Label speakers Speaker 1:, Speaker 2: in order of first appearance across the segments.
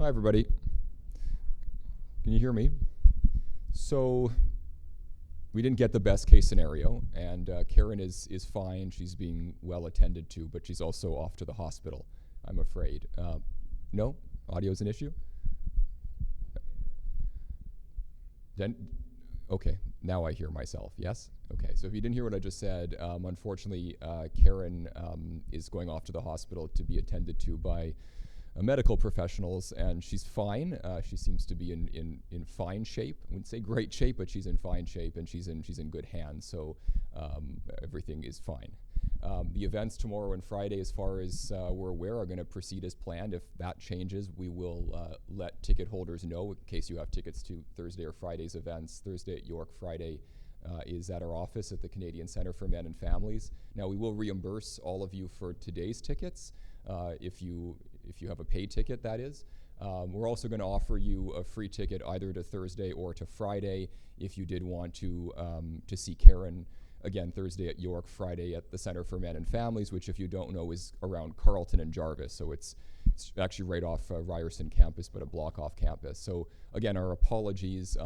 Speaker 1: Hi, everybody. Can you hear me? So we didn't get the best case scenario, and Karen is fine. She's being well attended to, but she's also off to the hospital, I'm afraid. No? Audio's an issue? Then, okay, now I hear myself, yes? Okay, so if you didn't hear what I just said, unfortunately, Karen is going off to the hospital to be attended to by medical professionals, and she's fine. She seems to be in fine shape. I wouldn't say great shape, but she's in fine shape, and she's in good hands, so everything is fine. The events tomorrow and Friday, as far as we're aware, are going to proceed as planned. If that changes, we will let ticket holders know in case you have tickets to Thursday or Friday's events. Thursday at York, Friday is at our office at the Canadian Centre for Men and Families. Now, we will reimburse all of you for today's tickets if you have a paid ticket, that is. We're also going to offer you a free ticket either to Thursday or to Friday if you did want to see Karen. Again, Thursday at York, Friday at the Centre for Men and Families, which, if you don't know, is around Carleton and Jarvis. So it's actually right off Ryerson campus, but a block off campus. So again, our apologies.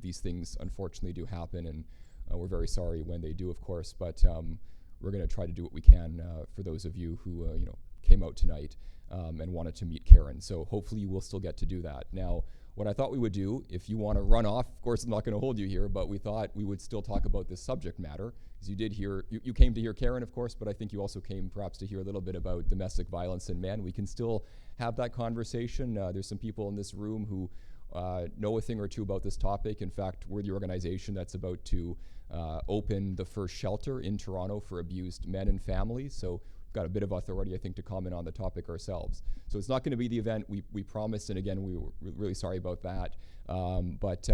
Speaker 1: These things unfortunately do happen, and we're very sorry when they do, of course. But we're going to try to do what we can for those of you who came out tonight and wanted to meet Karen. So hopefully you will still get to do that. Now, what I thought we would do, if you want to run off, of course I'm not going to hold you here, but we thought we would still talk about this subject matter, because you came to hear Karen, of course, but I think you also came perhaps to hear a little bit about domestic violence in men. We can still have that conversation. There's some people in this room who know a thing or two about this topic. In fact, we're the organization that's about to open the first shelter in Toronto for abused men and families. So got a bit of authority, I think, to comment on the topic ourselves. So it's not going to be the event we promised, and again, we were really sorry about that. But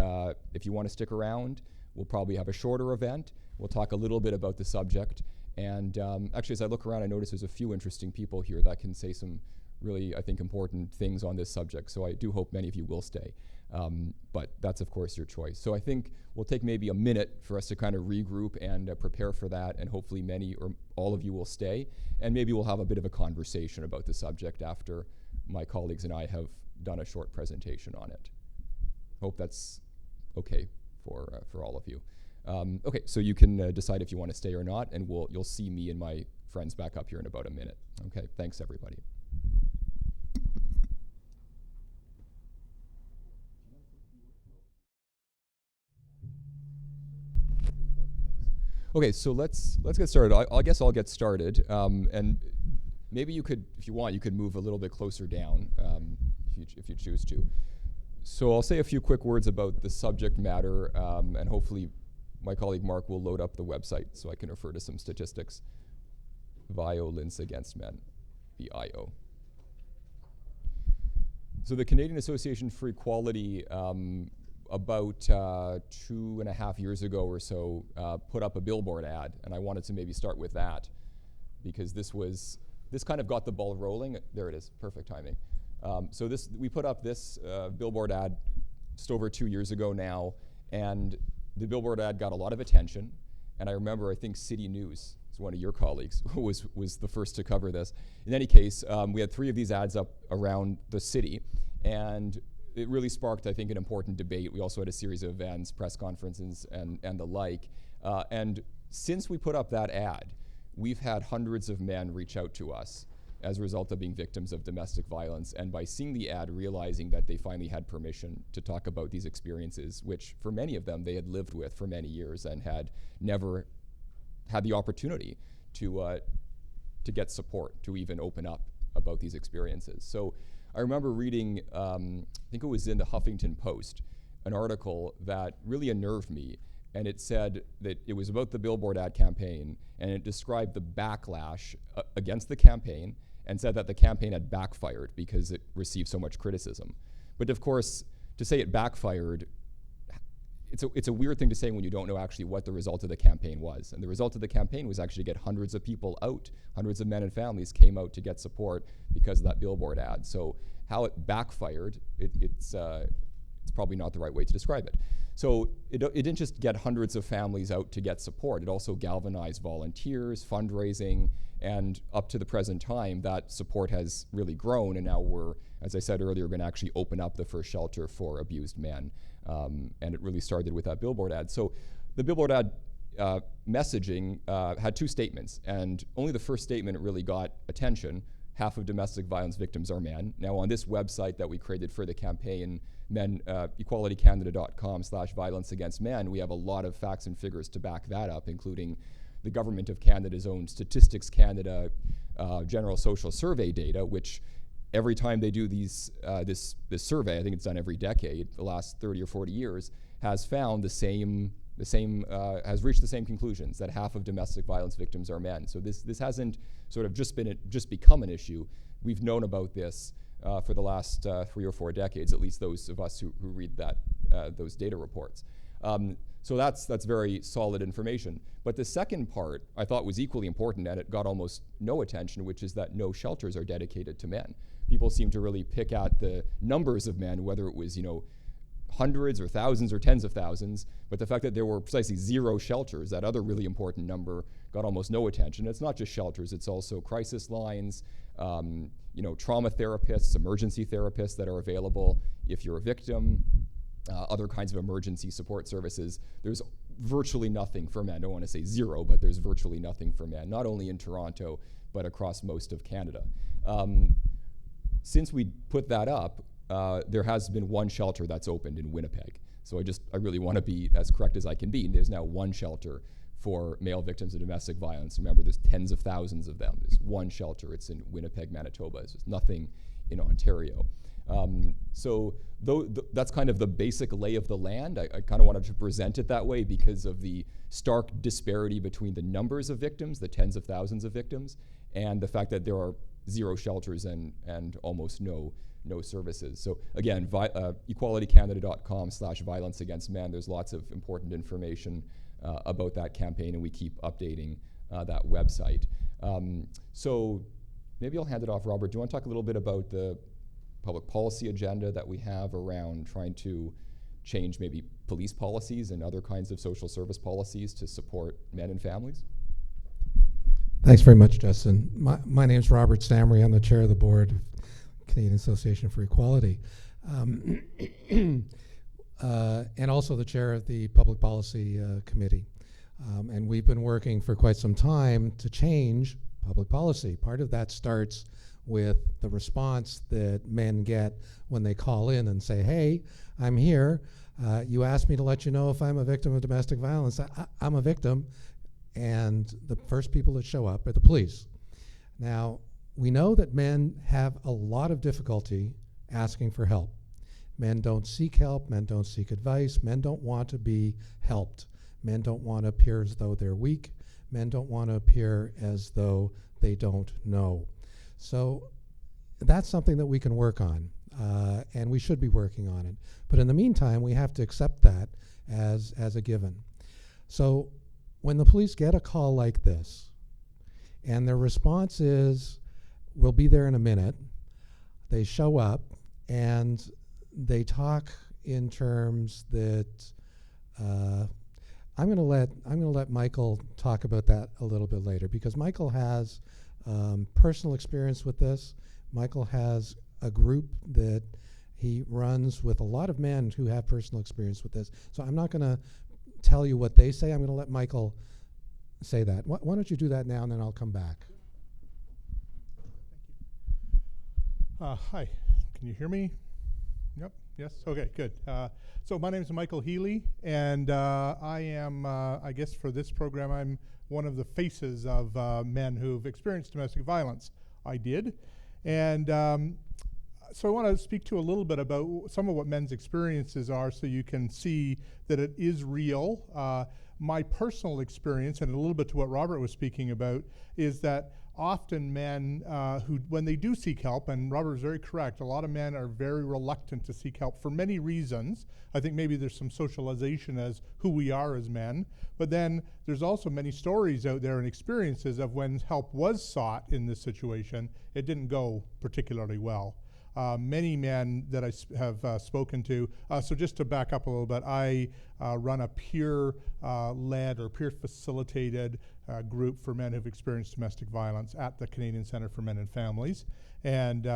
Speaker 1: if you want to stick around, we'll probably have a shorter event. We'll talk a little bit about the subject. And actually, as I look around, I notice there's a few interesting people here that can say some really, I think, important things on this subject. So I do hope many of you will stay. But that's, of course, your choice. So I think we'll take maybe a minute for us to kind of regroup and prepare for that, and hopefully many or all of you will stay. And maybe we'll have a bit of a conversation about the subject after my colleagues and I have done a short presentation on it. Hope that's okay for all of you. Okay, so you can decide if you want to stay or not, and you'll see me and my friends back up here in about a minute. Okay, thanks everybody. Okay, so let's get started. I guess I'll get started, and maybe you could, if you want, you could move a little bit closer down if you choose to. So I'll say a few quick words about the subject matter, and hopefully my colleague Mark will load up the website so I can refer to some statistics. Violence Against Men, VIO. So the Canadian Association for Equality, about 2.5 years ago or so, put up a billboard ad, and I wanted to maybe start with that because this kind of got the ball rolling. There it is, perfect timing. So we put up this billboard ad just over 2 years ago now, and the billboard ad got a lot of attention. And I remember, I think City News, it's one of your colleagues, was the first to cover this. In any case, we had 3 of these ads up around the city, and it really sparked, I think, an important debate. We also had a series of events, press conferences, and the like. And since we put up that ad, we've had hundreds of men reach out to us as a result of being victims of domestic violence, and by seeing the ad, realizing that they finally had permission to talk about these experiences, which for many of them they had lived with for many years and had never had the opportunity to get support, to even open up about these experiences. So I remember reading, I think it was in the Huffington Post, an article that really unnerved me, and it said that it was about the billboard ad campaign, and it described the backlash against the campaign and said that the campaign had backfired because it received so much criticism. But of course, to say it backfired, it's a weird thing to say when you don't know actually what the result of the campaign was. And the result of the campaign was actually to get hundreds of people out. Hundreds of men and families came out to get support because of that billboard ad. So how it backfired, it's It's probably not the right way to describe it. So it didn't just get hundreds of families out to get support. It also galvanized volunteers, fundraising, and up to the present time, that support has really grown. And now we're, as I said earlier, going to actually open up the first shelter for abused men. And it really started with that billboard ad. So the billboard ad messaging had two statements, and only the first statement really got attention. Half of domestic violence victims are men. Now on this website that we created for the campaign, equalitycanada.com/violence against men, we have a lot of facts and figures to back that up, including the Government of Canada's own Statistics Canada General Social Survey data, which every time they do this survey, I think it's done every decade, the last 30 or 40 years, has found has reached the same conclusions, that half of domestic violence victims are men. So this hasn't sort of just become an issue. We've known about this for the last 3 or 4 decades, at least those of us who read those data reports. So that's very solid information. But the second part I thought was equally important, and it got almost no attention, which is that no shelters are dedicated to men. People seem to really pick at the numbers of men, whether it was, hundreds or thousands or tens of thousands, but the fact that there were precisely 0 shelters, that other really important number, got almost no attention. It's not just shelters, it's also crisis lines, trauma therapists, emergency therapists that are available if you're a victim, other kinds of emergency support services. There's virtually nothing for men. I don't want to say 0, but there's virtually nothing for men, not only in Toronto, but across most of Canada. Since we put that up, there has been 1 shelter that's opened in Winnipeg. So I really want to be as correct as I can be. There's now 1 shelter for male victims of domestic violence. Remember, there's tens of thousands of them. There's 1 shelter. It's in Winnipeg, Manitoba. There's nothing in Ontario. So that's kind of the basic lay of the land. I kind of wanted to present it that way because of the stark disparity between the numbers of victims, the tens of thousands of victims, and the fact that there are 0 shelters and almost no services. So again, equalitycanada.com/violence against men. There's lots of important information about that campaign, and we keep updating that website. So maybe I'll hand it off, Robert. Do you want to talk a little bit about the public policy agenda that we have around trying to change maybe police policies and other kinds of social service policies to support men and families?
Speaker 2: Thanks very much, Justin. My name is Robert Samry. I'm the chair of the board of Canadian Association for Equality, and also the chair of the Public Policy Committee. And we've been working for quite some time to change public policy. Part of that starts with the response that men get when they call in and say, hey, I'm here. You asked me to let you know if I'm a victim of domestic violence. I'm a victim. And the first people that show up are the police. Now, we know that men have a lot of difficulty asking for help. Men don't seek help, men don't seek advice, men don't want to be helped. Men don't want to appear as though they're weak. Men don't want to appear as though they don't know. So that's something that we can work on, and we should be working on it. But in the meantime, we have to accept that as a given. So when the police get a call like this, and their response is, we'll be there in a minute, they show up and they talk in terms that I'm going to let Michael talk about that a little bit later, because Michael has personal experience with this. Michael has a group that he runs with a lot of men who have personal experience with this. So I'm not going to tell you what they say. I'm going to let Michael say that. Why don't you do that now, and then I'll come back.
Speaker 3: Hi, can you hear me? Yep, yes, okay, good. So my name is Michael Healy, and I am, I guess for this program, I'm one of the faces of men who've experienced domestic violence. I did, and so I want to speak to a little bit about some of what men's experiences are, so you can see that it is real. My personal experience, and a little bit to what Robert was speaking about, is that often men who, when they do seek help, and Robert is very correct, a lot of men are very reluctant to seek help for many reasons. I think maybe there's some socialization as who we are as men, but then there's also many stories out there and experiences of when help was sought in this situation, it didn't go particularly well. many men that I have spoken to. So just to back up a little bit, I run a peer-led or peer-facilitated group for men who've experienced domestic violence at the Canadian Centre for Men and Families. And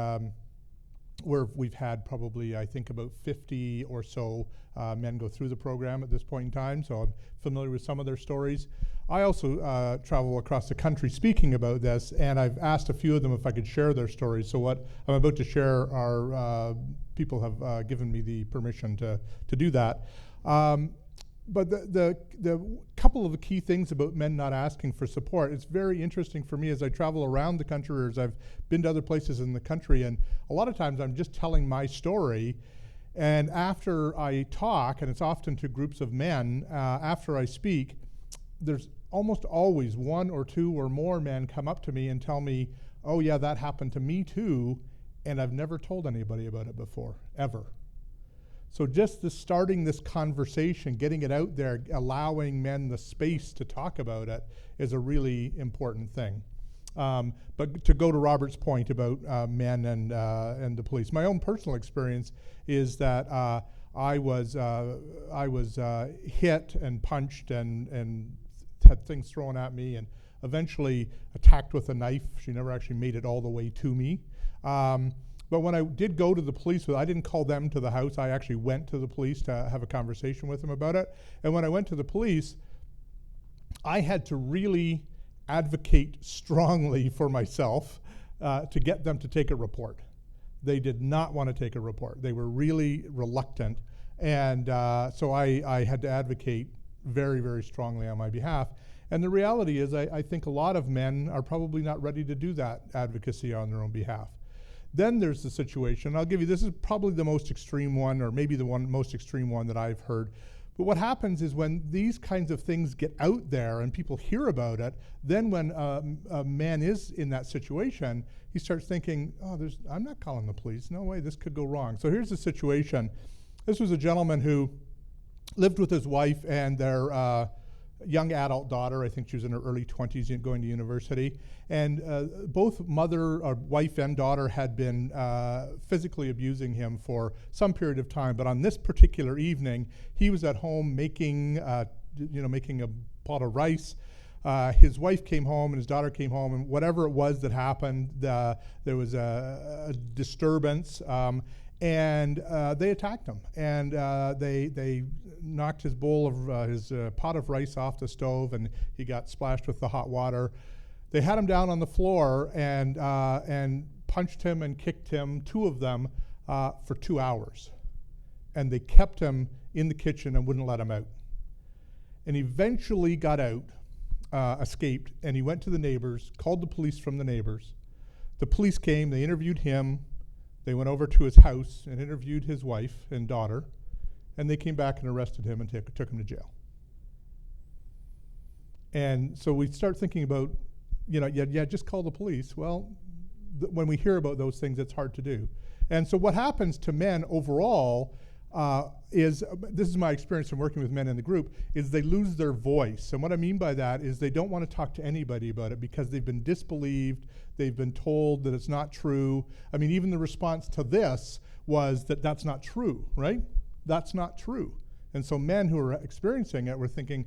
Speaker 3: we've had probably, I think, about 50 or so men go through the program at this point in time, so I'm familiar with some of their stories. I also travel across the country speaking about this, and I've asked a few of them if I could share their stories. So what I'm about to share are, people have given me the permission to do that. But the couple of the key things about men not asking for support, it's very interesting for me as I travel around the country, or as I've been to other places in the country, and a lot of times I'm just telling my story, and after I talk, and it's often to groups of men, after I speak, there's almost always one or two or more men come up to me and tell me, oh yeah, that happened to me too, and I've never told anybody about it before, ever. So just starting this conversation, getting it out there, allowing men the space to talk about it is a really important thing. But to go to Robert's point about men and the police, my own personal experience is that I was hit and punched and had things thrown at me, and eventually attacked with a knife. She never actually made it all the way to me. But when I did go to the police, I didn't call them to the house. I actually went to the police to have a conversation with them about it. And when I went to the police, I had to really advocate strongly for myself to get them to take a report. They did not want to take a report. They were really reluctant. And so I had to advocate very, very strongly on my behalf. And the reality is I think a lot of men are probably not ready to do that advocacy on their own behalf. Then there's the situation, I'll give you, this is probably the most extreme one, or maybe the most extreme one that I've heard. But what happens is when these kinds of things get out there and people hear about it, then when a man is in that situation, he starts thinking, oh, I'm not calling the police, no way, this could go wrong. So here's the situation. This was a gentleman who lived with his wife and their young adult daughter. I think she was in her early 20s going to university. And both wife and daughter had been physically abusing him for some period of time. But on this particular evening, he was at home making a pot of rice. His wife came home and his daughter came home, and whatever it was that happened, there was a disturbance. And they attacked him, and they knocked his bowl of his pot of rice off the stove, and he got splashed with the hot water. They had him down on the floor and punched him and kicked him, two of them, for 2 hours. And they kept him in the kitchen and wouldn't let him out. And eventually got out, escaped, and he went to the neighbors, called the police from the neighbors. The police came, they interviewed him. They went over to his house and interviewed his wife and daughter, and they came back and arrested him and took him to jail. And so we start thinking about, just call the police. Well, when we hear about those things, it's hard to do. And so what happens to men overall is, this is my experience from working with men in the group, is they lose their voice. And what I mean by that is they don't want to talk to anybody about it because they've been disbelieved, they've been told that it's not true. I mean, even the response to this was that that's not true, right? That's not true. And so men who are experiencing it were thinking,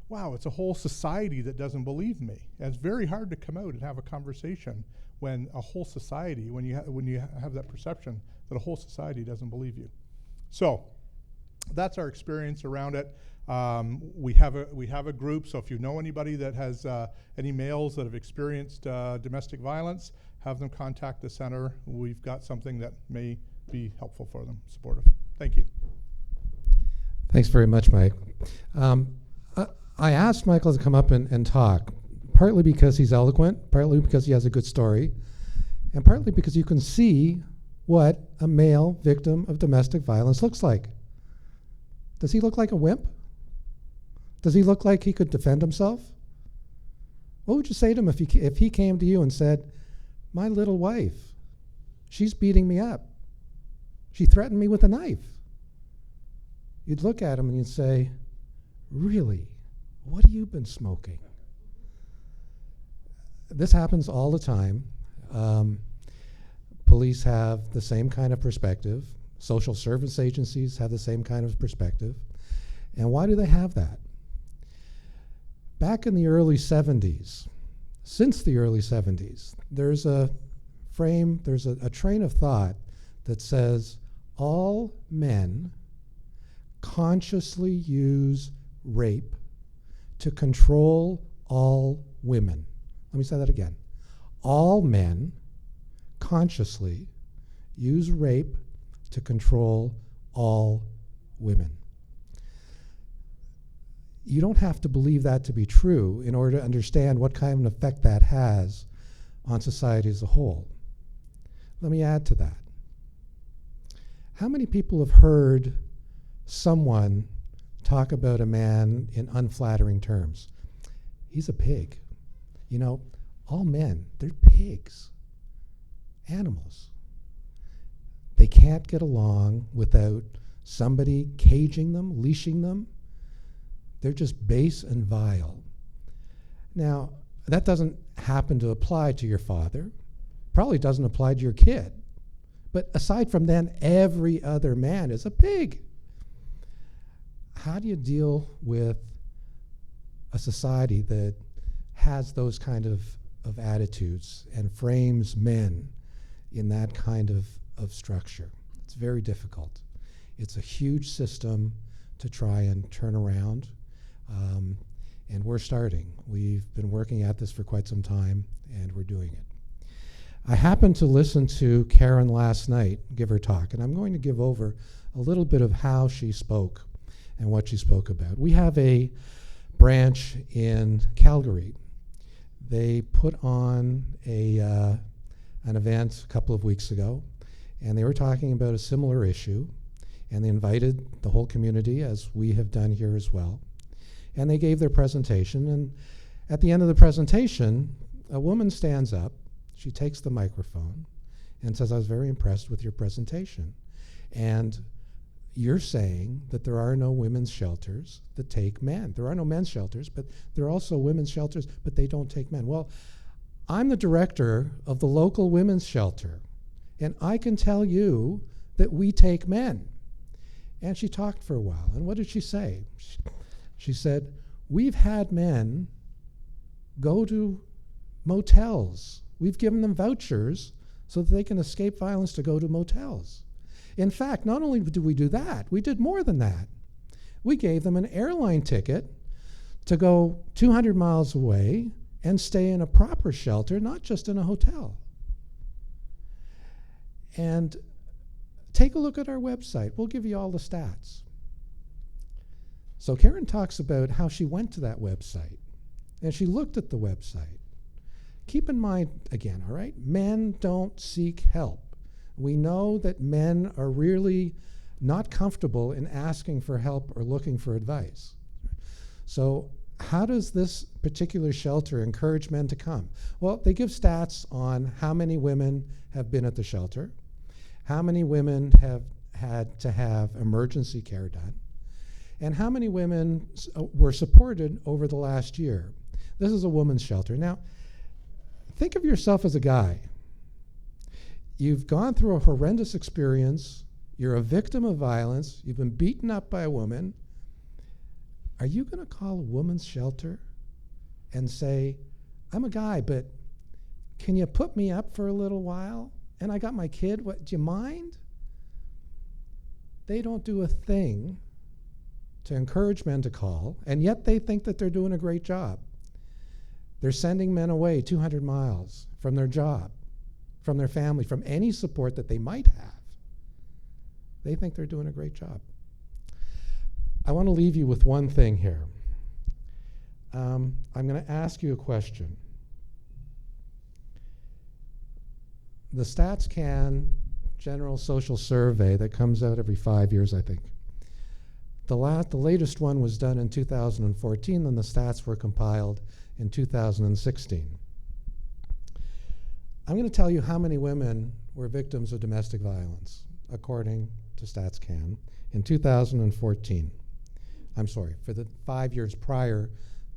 Speaker 3: wow, it's a whole society that doesn't believe me. And it's very hard to come out and have a conversation when a whole society, when you have that perception that a whole society doesn't believe you. So that's our experience around it. We have a group, so if you know anybody that has any males that have experienced domestic violence, have them contact the center. We've got something that may be helpful for them, supportive. Thank you.
Speaker 2: Thanks very much, Mike. I asked Michael to come up and talk, partly because he's eloquent, partly because he has a good story, and partly because you can see what a male victim of domestic violence looks like. Does he look like a wimp? Does he look like he could defend himself? What would you say to him if he came to you and said, my little wife, she's beating me up. She threatened me with a knife. You'd look at him and you'd say, really? What have you been smoking? This happens all the time. Police have the same kind of perspective. Social service agencies have the same kind of perspective. And why do they have that? Back in the early 70s, since the early 70s, there's a train of thought that says all men consciously use rape to control all women. Let me say that again. All men consciously use rape to control all women. You don't have to believe that to be true in order to understand what kind of effect that has on society as a whole. Let me add to that. How many people have heard someone talk about a man in unflattering terms? He's a pig. You know, all men, they're pigs, animals. They can't get along without somebody caging them, leashing them. They're just base and vile. Now, that doesn't happen to apply to your father. Probably doesn't apply to your kid. But aside from then, every other man is a pig. How do you deal with a society that has those kind of attitudes and frames men in that kind of structure? It's very difficult. It's a huge system to try and turn around. And we're starting. We've been working at this for quite some time, and we're doing it. I happened to listen to Karen last night give her talk, and I'm going to give over a little bit of how she spoke and what she spoke about. We have a branch in Calgary. They put on an event a couple of weeks ago, and they were talking about a similar issue, and they invited the whole community, as we have done here as well. And they gave their presentation, and at the end of the presentation, a woman stands up, she takes the microphone, and says, "I was very impressed with your presentation. And you're saying that there are no women's shelters that take men. There are no men's shelters, but there are also women's shelters, but they don't take men." Well, I'm the director of the local women's shelter, and I can tell you that we take men. And she talked for a while, and what did she say? She said, "We've had men go to motels. We've given them vouchers so that they can escape violence to go to motels. In fact, not only did we do that, we did more than that. We gave them an airline ticket to go 200 miles away and stay in a proper shelter, not just in a hotel." And take a look at our website. We'll give you all the stats. So Karen talks about how she went to that website, and she looked at the website. Keep in mind, again, all right, men don't seek help. We know that men are really not comfortable in asking for help or looking for advice. So how does this particular shelter encourage men to come? Well, they give stats on how many women have been at the shelter, how many women have had to have emergency care done, and how many women were supported over the last year. This is a women's shelter. Now, think of yourself as a guy. You've gone through a horrendous experience. You're a victim of violence. You've been beaten up by a woman. Are you going to call a women's shelter and say, "I'm a guy, but can you put me up for a little while? And I got my kid. What, do you mind?" They don't do a thing to encourage men to call, and yet they think that they're doing a great job. They're sending men away 200 miles from their job, from their family, from any support that they might have. They think they're doing a great job. I want to leave you with one thing here. I'm going to ask you a question. The StatsCan General Social Survey that comes out every 5 years, I think. The latest one was done in 2014, and the stats were compiled in 2016. I'm going to tell you how many women were victims of domestic violence, according to StatsCan, in 2014. I'm sorry, for the 5 years prior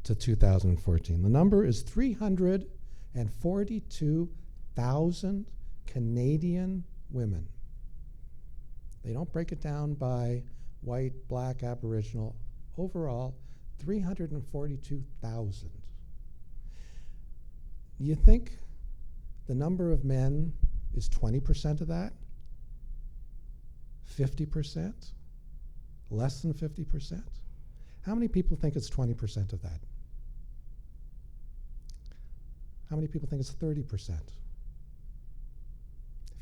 Speaker 2: to 2014. The number is 342,000 Canadian women. They don't break it down by white, black, Aboriginal. Overall, 342,000. You think the number of men is 20% of that? 50%? Less than 50%? How many people think it's 20% of that? How many people think it's 30%?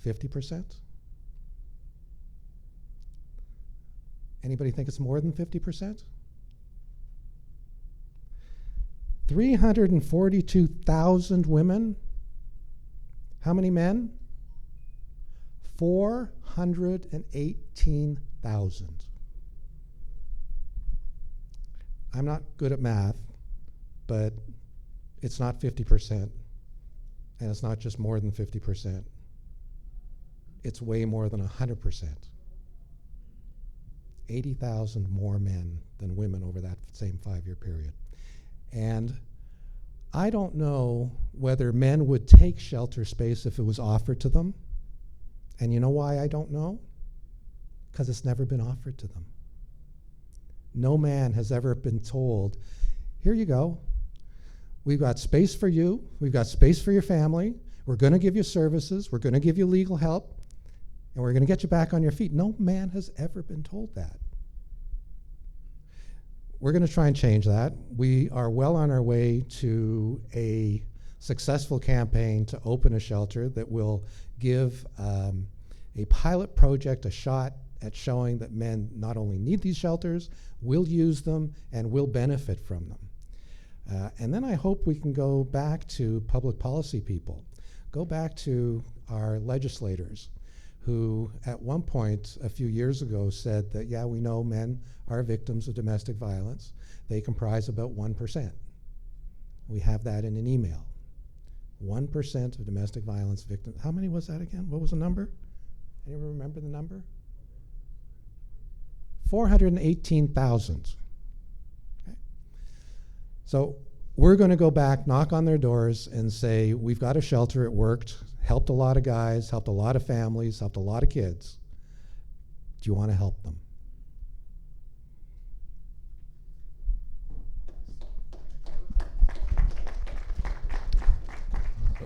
Speaker 2: 50%? Anybody think it's more than 50%? 342,000 women. How many men? 418,000. I'm not good at math, but it's not 50%, and it's not just more than 50%. It's way more than 100%. 80,000 more men than women over that same 5-year period. And I don't know whether men would take shelter space if it was offered to them. And you know why I don't know? Because it's never been offered to them. No man has ever been told, here you go. We've got space for you. We've got space for your family. We're going to give you services. We're going to give you legal help. And we're going to get you back on your feet. No man has ever been told that. We're going to try and change that. We are well on our way to a successful campaign to open a shelter that will give a pilot project a shot at showing that men not only need these shelters, will use them, and will benefit from them. And then I hope we can go back to public policy people, go back to our legislators who at one point a few years ago said that, yeah, we know men are victims of domestic violence. They comprise about 1%. We have that in an email. 1% of domestic violence victims. How many was that again? What was the number? Anyone remember the number? 418,000. Okay. So we're going to go back, knock on their doors, and say, we've got a shelter, it worked, helped a lot of guys, helped a lot of families, helped a lot of kids. Do you want to help them?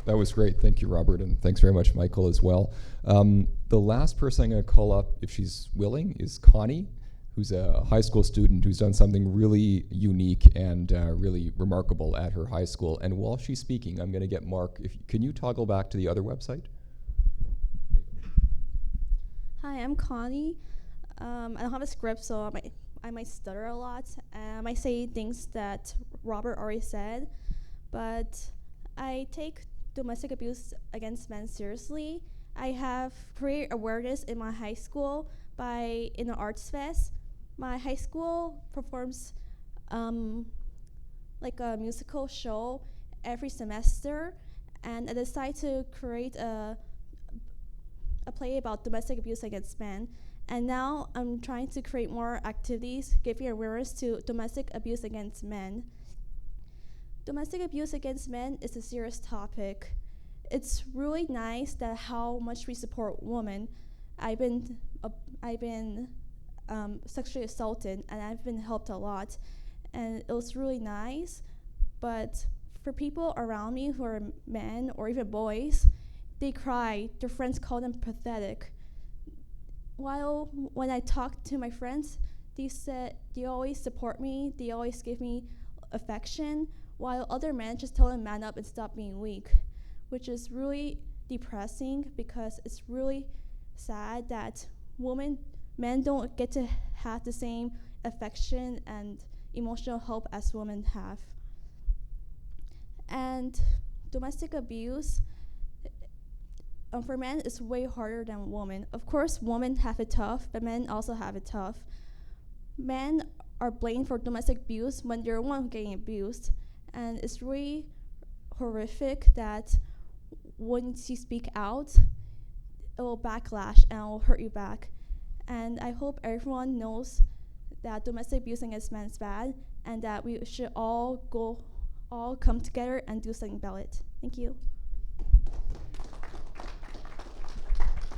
Speaker 1: That was great. Thank you, Robert, and thanks very much, Michael, as well. The last person I'm going to call up, if she's willing, is Connie, who's a high school student who's done something really unique and really remarkable at her high school. And while she's speaking, I'm going to get Mark. Can you toggle back to the other website?
Speaker 4: Hi, I'm Connie. I don't have a script, so I might stutter a lot. I might say things that Robert already said, but I take domestic abuse against men seriously. I have created awareness in my high school in an arts fest. My high school performs like a musical show every semester, and I decided to create a play about domestic abuse against men. And now I'm trying to create more activities giving awareness to domestic abuse against men. Domestic abuse against men is a serious topic. It's really nice that how much we support women. I've been sexually assaulted, and I've been helped a lot, and it was really nice. But for people around me who are men or even boys, they cry. Their friends call them pathetic. While when I talk to my friends, they said they always support me, they always give me affection, while other men just tell them man up and stop being weak, which is really depressing because it's really sad that men don't get to have the same affection and emotional help as women have. And domestic abuse for men is way harder than women. Of course, women have it tough, but men also have it tough. Men are blamed for domestic abuse when they're the one getting abused. And it's really horrific that once you speak out, it will backlash and it will hurt you back. And I hope everyone knows that domestic abuse against men is bad, and that we should all come together and do something about it. Thank you.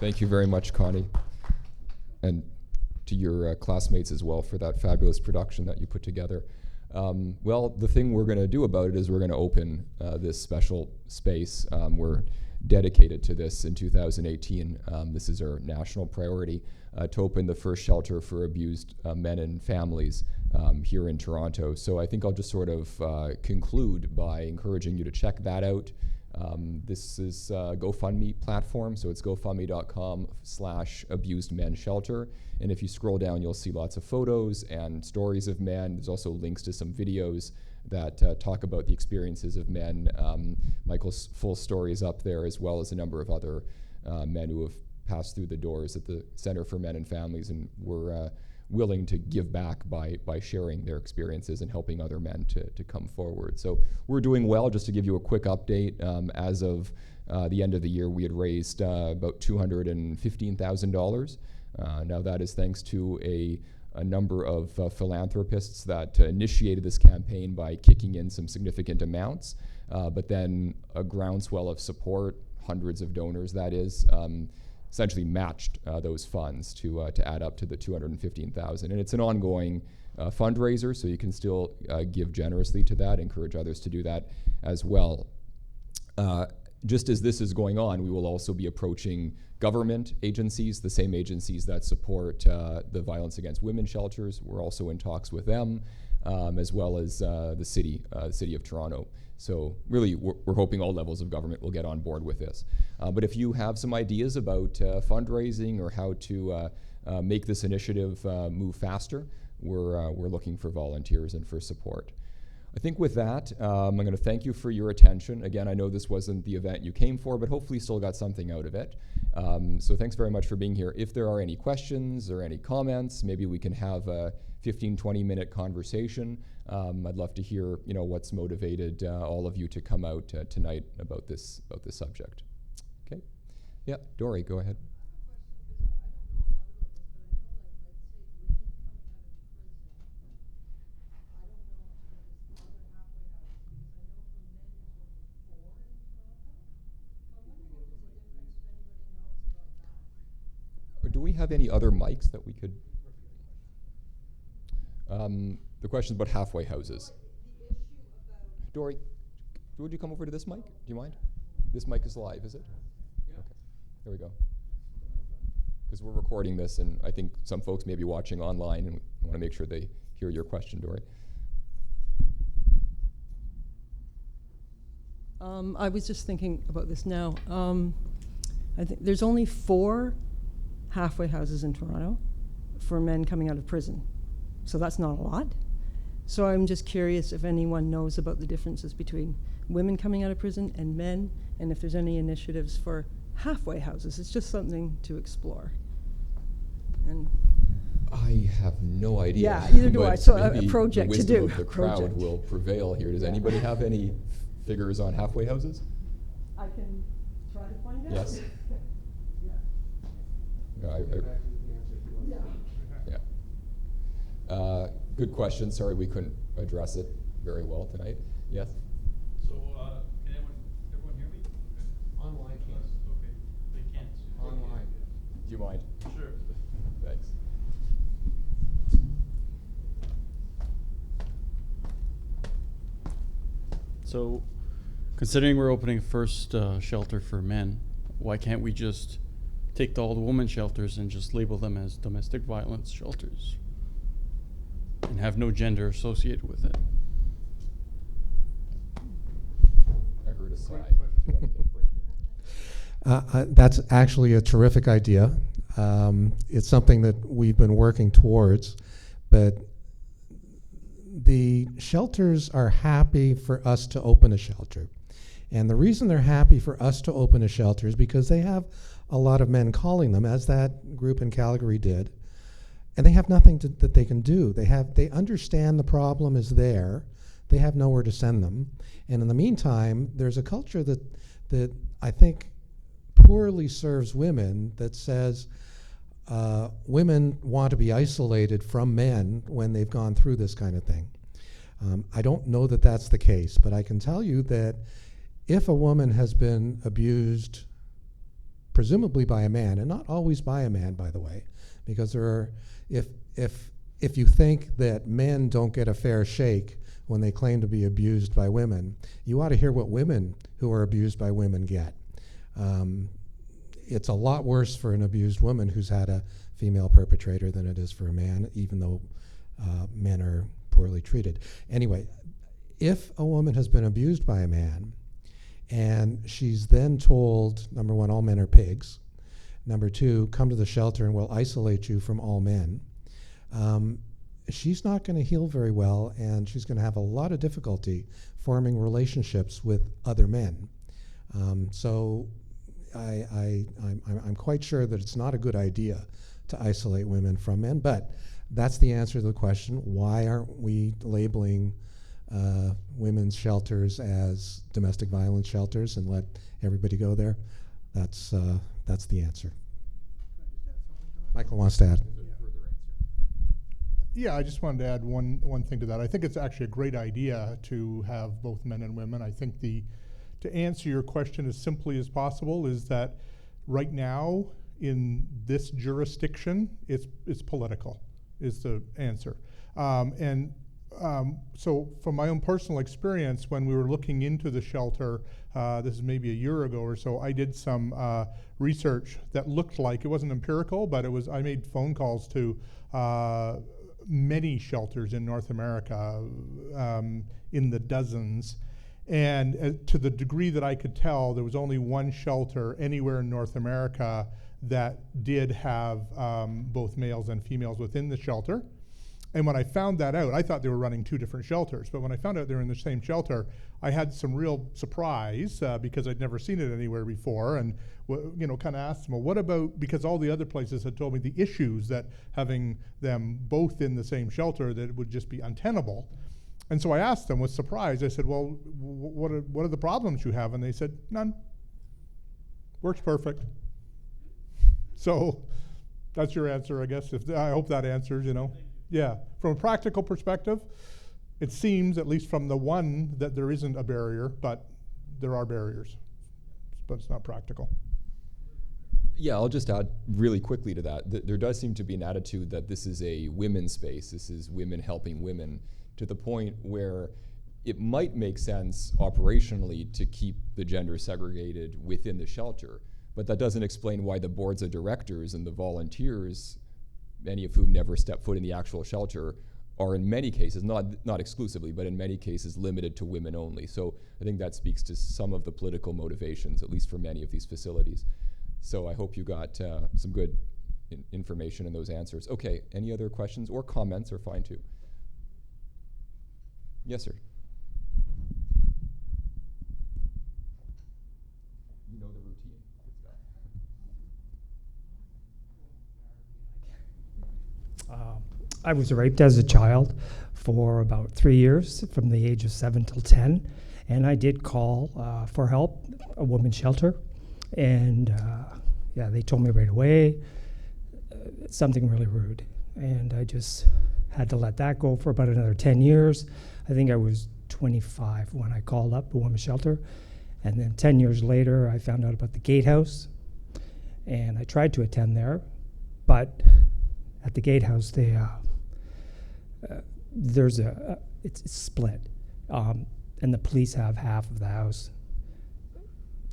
Speaker 1: Thank you very much, Connie. And to your classmates as well for that fabulous production that you put together. Well, the thing we're going to do about it is we're going to open this special space. We're dedicated to this in 2018. This is our national priority, to open the first shelter for abused men and families here in Toronto. So I think I'll just sort of conclude by encouraging you to check that out. This is a GoFundMe platform, so it's gofundme.com/abusedmenshelter. And if you scroll down, you'll see lots of photos and stories of men. There's also links to some videos that talk about the experiences of men. Michael's full story is up there, as well as a number of other men who have passed through the doors at the Center for Men and Families and were willing to give back by sharing their experiences and helping other men to come forward. So we're doing well. Just to give you a quick update, as of the end of the year, we had raised about $215,000. Now that is thanks to a number of philanthropists that initiated this campaign by kicking in some significant amounts, but then a groundswell of support, hundreds of donors that is, essentially matched those funds to add up to the $215,000. And it's an ongoing fundraiser, so you can still give generously to that, encourage others to do that as well. Just as this is going on, we will also be approaching government agencies, the same agencies that support the violence against women shelters. We're also in talks with them, as well as the city of Toronto. So really, we're hoping all levels of government will get on board with this. But if you have some ideas about fundraising or how to make this initiative move faster, we're looking for volunteers and for support. I think with that, I'm going to thank you for your attention. Again, I know this wasn't the event you came for, but hopefully you still got something out of it. So thanks very much for being here. If there are any questions or any comments, maybe we can have a 15, 20-minute conversation. I'd love to hear, what's motivated all of you to come out tonight about this subject. Okay? Yeah, Dory, go ahead. Do we have any other mics that we could? The question is about halfway houses. Dory, would you come over to this mic? Do you mind? This mic is live, is it? Yeah. Okay, there we go. Because we're recording this, and I think some folks may be watching online, and I want to make sure they hear your question, Dory.
Speaker 5: I was just thinking about this now. I think there's only 4 halfway houses in Toronto for men coming out of prison. So that's not a lot. So I'm just curious if anyone knows about the differences between women coming out of prison and men, and if there's any initiatives for halfway houses. It's just something to explore. And
Speaker 1: I have no idea.
Speaker 5: Yeah, either do I. So a project
Speaker 1: the
Speaker 5: to do.
Speaker 1: Wisdom of the crowd will prevail here. Does anybody have any figures on halfway houses?
Speaker 5: I can try to find out.
Speaker 1: Yes. Good question. Sorry we couldn't address it very well tonight. Yes?
Speaker 6: So, can everyone hear me?
Speaker 7: Online, yes.
Speaker 6: Okay, they can't.
Speaker 7: Online.
Speaker 1: Do you mind?
Speaker 6: Sure.
Speaker 1: Thanks.
Speaker 6: So, considering we're opening a first shelter for men, why can't we just take all the women's shelters and just label them as domestic violence shelters and have no gender associated with it?
Speaker 1: I heard a sigh.
Speaker 2: That's actually a terrific idea. It's something that we've been working towards, but the shelters are happy for us to open a shelter. And the reason they're happy for us to open a shelter is because they have a lot of men calling them, as that group in Calgary did, and they have nothing that they can do. They understand the problem is there. They have nowhere to send them. And in the meantime, there's a culture that I think poorly serves women that says women want to be isolated from men when they've gone through this kind of thing. I don't know that that's the case, but I can tell you that if a woman has been abused presumably by a man, and not always by a man, by the way, because there are, if you think that men don't get a fair shake when they claim to be abused by women, you ought to hear what women who are abused by women get. It's a lot worse for an abused woman who's had a female perpetrator than it is for a man, even though men are poorly treated. Anyway, if a woman has been abused by a man and she's then told, number one, all men are pigs, number two, come to the shelter and we'll isolate you from all men, she's not going to heal very well, and she's going to have a lot of difficulty forming relationships with other men. So I'm quite sure that it's not a good idea to isolate women from men, but that's the answer to the question, why aren't we labeling women's shelters as domestic violence shelters and let everybody go there? That's the answer. Michael wants to add.
Speaker 3: Yeah, I just wanted to add one thing to that. I think it's actually a great idea to have both men and women. I think to answer your question as simply as possible is that right now in this jurisdiction, it's political is the answer. So from my own personal experience, when we were looking into the shelter, this is maybe a year ago or so, I did some research that looked like, it wasn't empirical, but I made phone calls to many shelters in North America, in the dozens. And to the degree that I could tell, there was only one shelter anywhere in North America that did have both males and females within the shelter. And when I found that out, I thought they were running two different shelters, but when I found out they were in the same shelter, I had some real surprise because I'd never seen it anywhere before, and kind of asked them, well, what about, because all the other places had told me the issues that having them both in the same shelter, that it would just be untenable. And so I asked them with surprise, I said, well, what are the problems you have? And they said, none. Works perfect. So that's your answer, I guess. I hope that answers, Yeah, from a practical perspective, it seems, at least from the one, that there isn't a barrier, but there are barriers. But it's not practical.
Speaker 1: Yeah, I'll just add really quickly to that. There does seem to be an attitude that this is a women's space, this is women helping women, to the point where it might make sense operationally to keep the gender segregated within the shelter, but that doesn't explain why the boards of directors and the volunteers, many of whom never step foot in the actual shelter, are in many cases, not exclusively, but in many cases limited to women only. So I think that speaks to some of the political motivations, at least for many of these facilities. So I hope you got some good information in those answers. Okay, any other questions or comments are fine too. Yes, sir. You know the routine.
Speaker 8: I was raped as a child for about 3 years, from the age of 7 till 10, and I did call for help, a women's shelter, and they told me right away something really rude, and I just had to let that go for about another 10 years. I think I was 25 when I called up a women's shelter, and then 10 years later I found out about the Gatehouse, and I tried to attend there, but at the Gatehouse they it's split, and the police have half of the house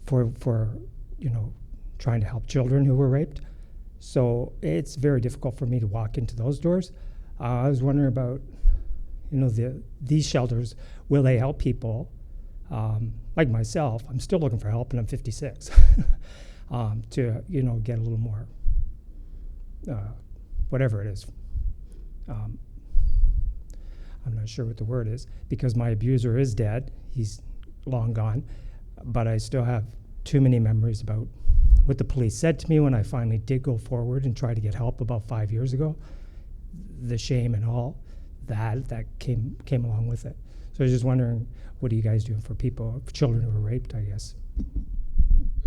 Speaker 8: for trying to help children who were raped. So it's very difficult for me to walk into those doors. I was wondering about, these shelters, will they help people like myself? I'm still looking for help, and I'm 56, to get a little more, whatever it is. I'm not sure what the word is, because my abuser is dead. He's long gone, but I still have too many memories about what the police said to me when I finally did go forward and try to get help about 5 years ago. The shame and all that came along with it. So I was just wondering, what are you guys doing for children who were raped, I guess?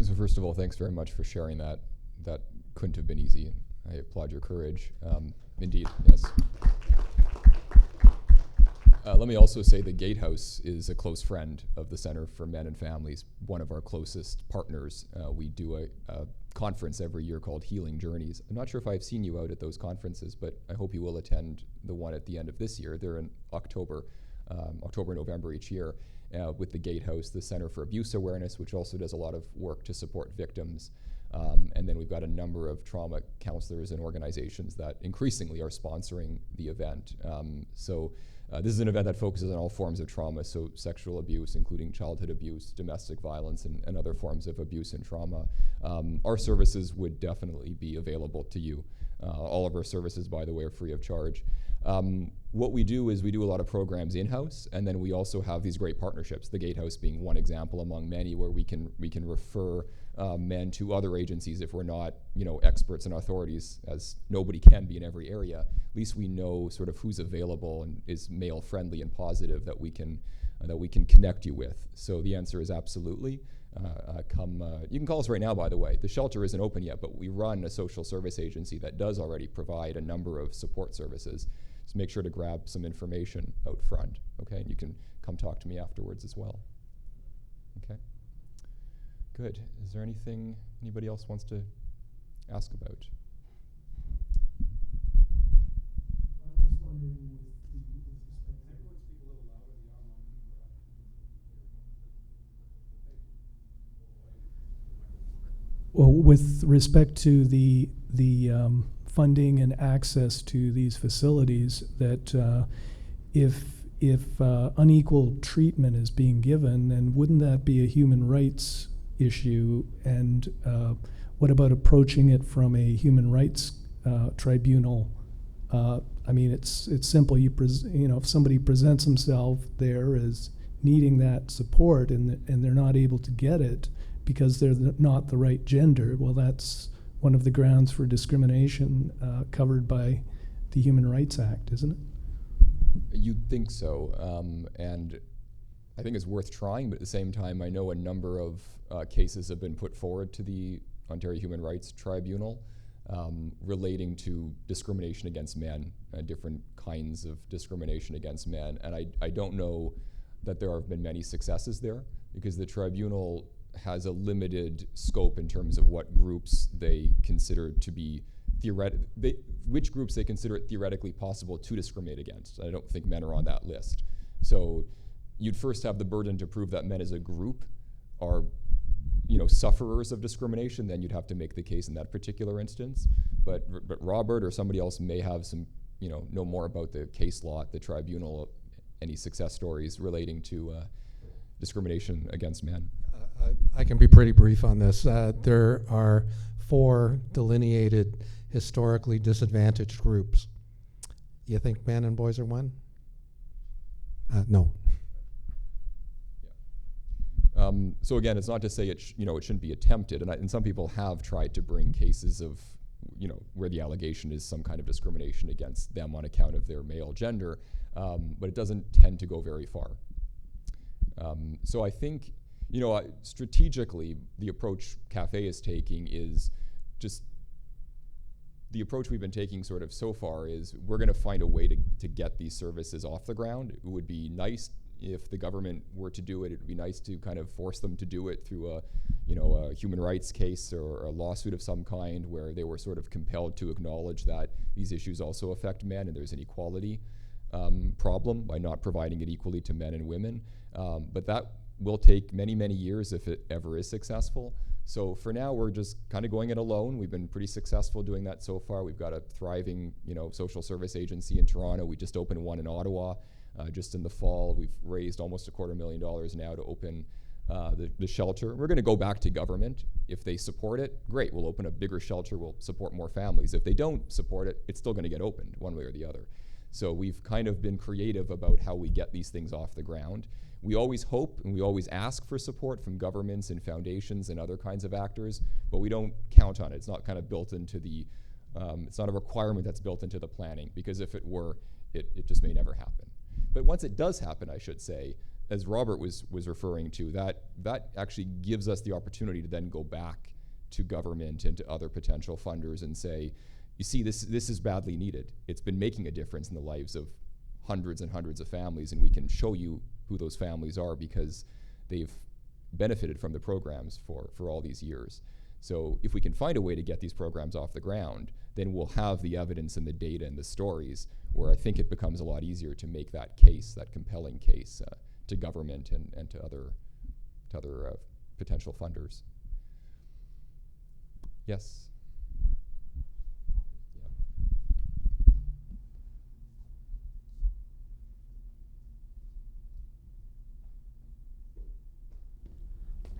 Speaker 1: So first of all, thanks very much for sharing that. That couldn't have been easy, and I applaud your courage. Indeed, yes. Let me also say the Gatehouse is a close friend of the Center for Men and Families, one of our closest partners. We do a conference every year called Healing Journeys. I'm not sure if I've seen you out at those conferences, but I hope you will attend the one at the end of this year. They're in October, November each year, with the Gatehouse, the Center for Abuse Awareness, which also does a lot of work to support victims. And then we've got a number of trauma counselors and organizations that increasingly are sponsoring the event. This is an event that focuses on all forms of trauma, so sexual abuse, including childhood abuse, domestic violence, and other forms of abuse and trauma. Our services would definitely be available to you. All of our services, by the way, are free of charge. What we do is we do a lot of programs in-house, and then we also have these great partnerships, the Gatehouse being one example among many, where we can refer men to other agencies if we're not, experts and authorities, as nobody can be in every area. At least we know sort of who's available and is male-friendly and positive that we can connect you with. So the answer is absolutely. You can call us right now, by the way. The shelter isn't open yet, but we run a social service agency that does already provide a number of support services. So make sure to grab some information out front, okay? And you can come talk to me afterwards as well. Okay? Good. Is there anything anybody else wants to ask about?
Speaker 9: I'm just wondering with respect to the funding and access to these facilities, that if unequal treatment is being given, then wouldn't that be a human rights issue? And what about approaching it from a human rights tribunal? I mean, it's simple. If somebody presents himself there as needing that support and they're not able to get it because they're not the right gender, well, that's one of the grounds for discrimination covered by the Human Rights Act, isn't it?
Speaker 1: You'd think so, and I think it's worth trying, but at the same time, I know a number of cases have been put forward to the Ontario Human Rights Tribunal relating to discrimination against men, different kinds of discrimination against men, and I don't know that there have been many successes there, because the tribunal has a limited scope in terms of what groups they consider to be which groups they consider it theoretically possible to discriminate against. I don't think men are on that list. So you'd first have the burden to prove that men as a group are, sufferers of discrimination. Then you'd have to make the case in that particular instance. But Robert or somebody else may have some, know more about the case law at the tribunal, any success stories relating to discrimination against men.
Speaker 2: I can be pretty brief on this. There are 4 delineated historically disadvantaged groups. You think men and boys are one? No.
Speaker 1: Yeah. So again, it's not to say it shouldn't be attempted, and some people have tried to bring cases of where the allegation is some kind of discrimination against them on account of their male gender, but it doesn't tend to go very far. So I think strategically, the approach Cafe is taking is just the approach we've been taking sort of so far is we're going to find a way to get these services off the ground. It would be nice if the government were to do it. It would be nice to kind of force them to do it through a human rights case or a lawsuit of some kind where they were sort of compelled to acknowledge that these issues also affect men and there's an equality problem by not providing it equally to men and women. But that will take many, many years if it ever is successful. So for now, we're just kind of going it alone. We've been pretty successful doing that so far. We've got a thriving, social service agency in Toronto. We just opened one in Ottawa just in the fall. We've raised almost $250,000 now to open the shelter. We're going to go back to government. If they support it, great. We'll open a bigger shelter. We'll support more families. If they don't support it, it's still going to get opened one way or the other. So we've kind of been creative about how we get these things off the ground. We always hope and we always ask for support from governments and foundations and other kinds of actors, but we don't count on it. It's not kind of built into the, it's not a requirement that's built into the planning, because if it were, it just may never happen. But once it does happen, I should say, as Robert was referring to, that actually gives us the opportunity to then go back to government and to other potential funders and say, you see, this is badly needed. It's been making a difference in the lives of hundreds and hundreds of families, and we can show you who those families are because they've benefited from the programs for all these years. So if we can find a way to get these programs off the ground, then we'll have the evidence and the data and the stories where I think it becomes a lot easier to make that case, that compelling case, to government and to other potential funders. Yes? Yeah.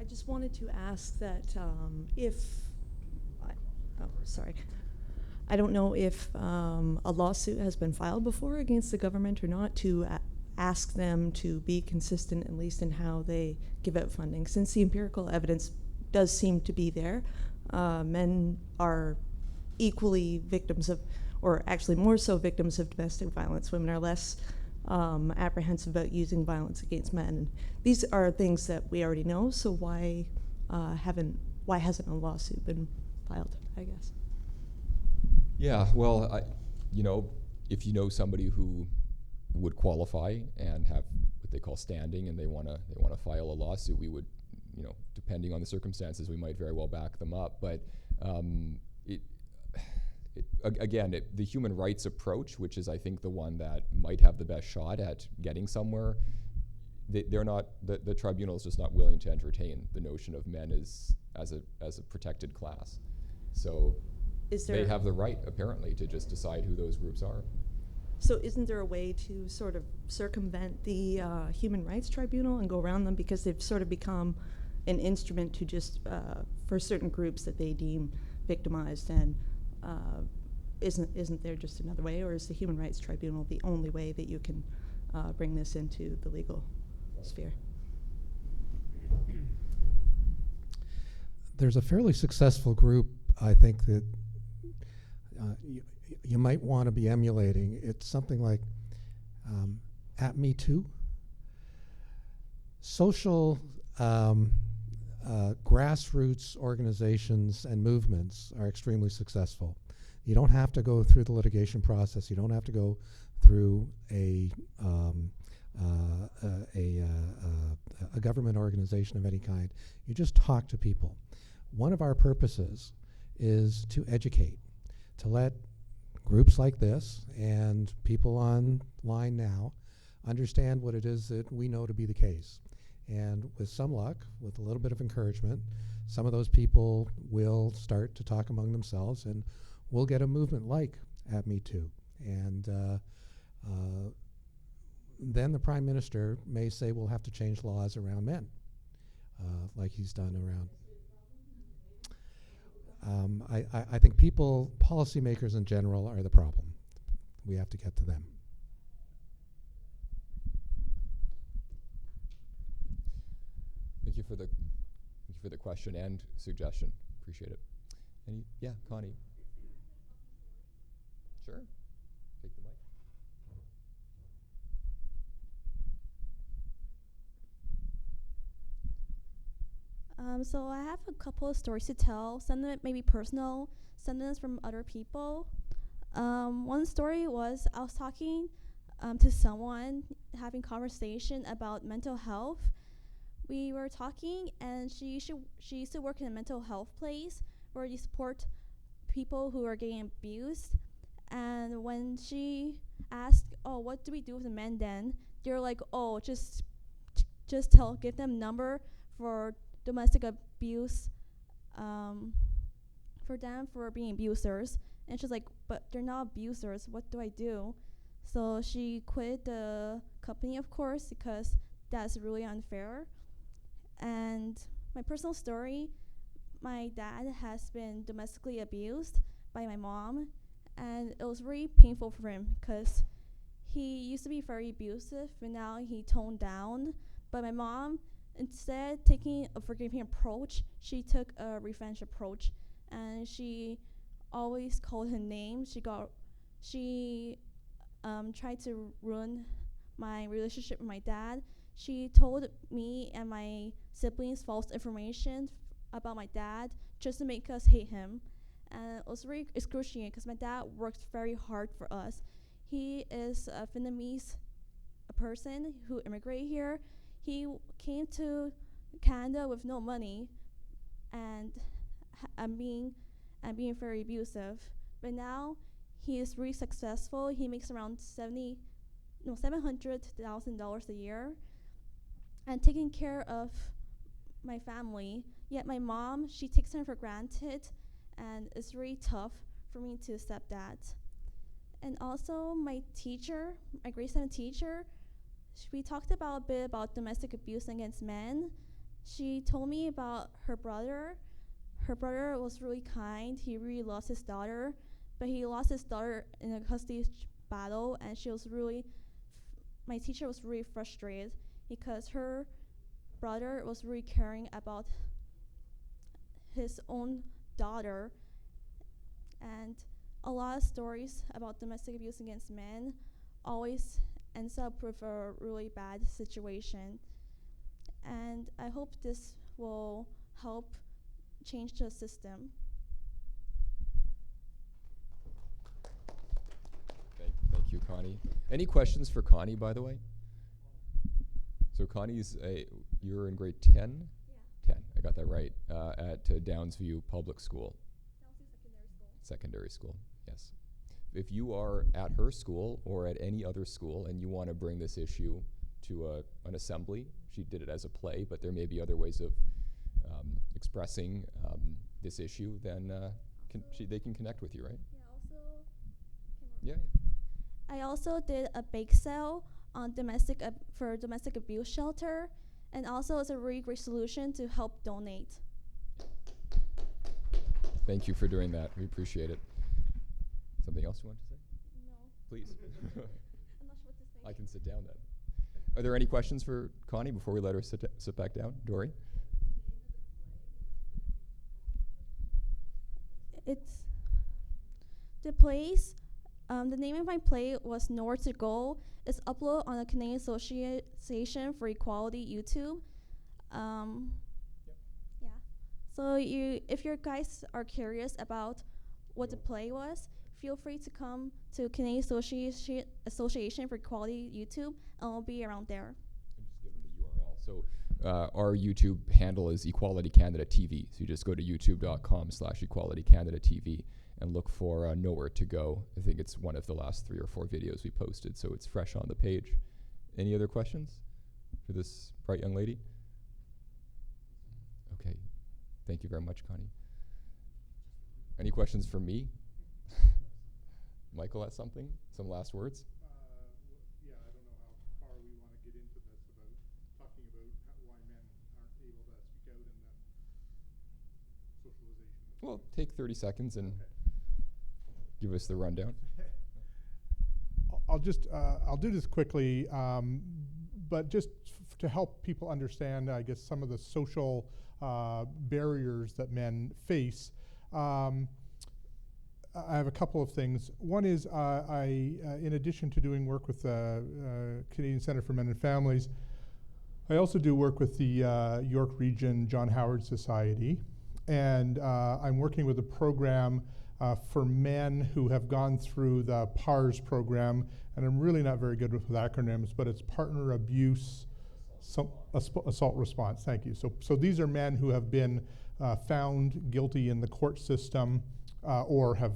Speaker 10: I just wanted to ask that I don't know if a lawsuit has been filed before against the government or not to ask them to be consistent, at least in how they give out funding. Since the empirical evidence does seem to be there, men are equally victims of, or actually more so victims of domestic violence. Women are less apprehensive about using violence against men. And these are things that we already know, so why hasn't a lawsuit been filed, I guess?
Speaker 1: Yeah, well, if you know somebody who would qualify and have what they call standing, and they want to file a lawsuit, we would, depending on the circumstances, we might very well back them up. But the human rights approach, which is I think the one that might have the best shot at getting somewhere, they're not, the tribunal is just not willing to entertain the notion of men as a protected class. So they have the right, apparently, to just decide who those groups are.
Speaker 10: So isn't there a way to sort of circumvent the Human Rights Tribunal and go around them, because they've sort of become an instrument to just, for certain groups that they deem victimized, and isn't there just another way, or is the Human Rights Tribunal the only way that you can bring this into the legal sphere?
Speaker 2: There's a fairly successful group, I think, that you might want to be emulating. It's something like at Me Too. Social grassroots organizations and movements are extremely successful. You don't have to go through the litigation process. You don't have to go through a government organization of any kind. You just talk to people. One of our purposes is to educate, to let groups like this and people online now understand what it is that we know to be the case. And with some luck, with a little bit of encouragement, some of those people will start to talk among themselves, and we'll get a movement like at Me Too. And then the Prime Minister may say we'll have to change laws around men, like he's done around. I think policymakers in general are the problem. We have to get to them.
Speaker 1: Thank you for the question and suggestion. Appreciate it. Yeah, Connie. Sure. Take the mic.
Speaker 4: So I have a couple of stories to tell. Some of it may be personal, some of it is from other people. One story was I was talking to someone, having conversation about mental health. We were talking, and she used to work in a mental health place where you support people who are getting abused. And when she asked, "Oh, what do we do with the men then?" They're like, "Oh, just give them number for domestic abuse, for them for being abusers." And she's like, "But they're not abusers. What do I do?" So she quit the company, of course, because that's really unfair. And my personal story, my dad has been domestically abused by my mom, and it was really painful for him because he used to be very abusive, and now he toned down. But my mom, instead of taking a forgiving approach, she took a revenge approach, and she always called him names. She tried to ruin my relationship with my dad. She told me and my siblings false information about my dad just to make us hate him. And it was really excruciating because my dad worked very hard for us. He is a Vietnamese person who immigrated here. He came to Canada with no money and being very abusive. But now he is really successful. He makes around $700,000 a year and taking care of my family. Yet my mom, she takes him for granted, and it's really tough for me to accept that. And also my teacher, my grade 7 teacher, we talked about a bit about domestic abuse against men. She told me about her brother. Her brother was really kind. He really loves his daughter, but he lost his daughter in a custody battle, and my teacher was really frustrated because her brother was really caring about his own daughter. And a lot of stories about domestic abuse against men always ends up with a really bad situation. And I hope this will help change the system.
Speaker 1: Thank you, Connie. Any questions for Connie, by the way? So Connie's, you're in grade 10? Yeah. 10, I got that right, at Downsview Public School. Downsview Secondary School, yes. If you are at her school or at any other school and you want to bring this issue to an assembly, she did it as a play, but there may be other ways of expressing this issue, then they can connect with you, right? Yeah, also.
Speaker 4: I also did a bake sale on domestic abuse shelter, and also it's a really great solution to help donate.
Speaker 1: Thank you for doing that. We appreciate it. Something else you want to say?
Speaker 4: No.
Speaker 1: Please.
Speaker 4: I'm not sure what to say.
Speaker 1: I can sit down then. Are there any questions for Connie before we let her sit back down? Dory?
Speaker 4: It's the place. The name of my play was Nowhere to Go. It's uploaded on the Canadian Association for Equality YouTube. Yeah. So if you guys are curious about what the play was, feel free to come to Canadian Association for Equality YouTube, and I'll be around there.
Speaker 1: And just give them the URL. So our YouTube handle is Equality Canada TV. So you just go to youtube.com/Equality Canada TV and look for Nowhere to Go. I think it's one of the last 3 or 4 videos we posted, so it's fresh on the page. Any other questions for this bright young lady? Okay. Thank you very much, Connie. Any questions for me? Michael has something? Some last words?
Speaker 3: Yeah, I don't know how far we want to get into this about talking about why men aren't able to speak out in the socialization.
Speaker 1: Well, take 30 seconds and give us the rundown.
Speaker 3: I'll do this quickly, but just to help people understand, I guess, some of the social barriers that men face. I have a couple of things. One is in addition to doing work with the Canadian Centre for Men and Families, I also do work with the York Region John Howard Society, and I'm working with a program for men who have gone through the PARS program, and I'm really not very good with acronyms, but it's Partner Abuse Assault Response. Thank you. So these are men who have been found guilty in the court system or have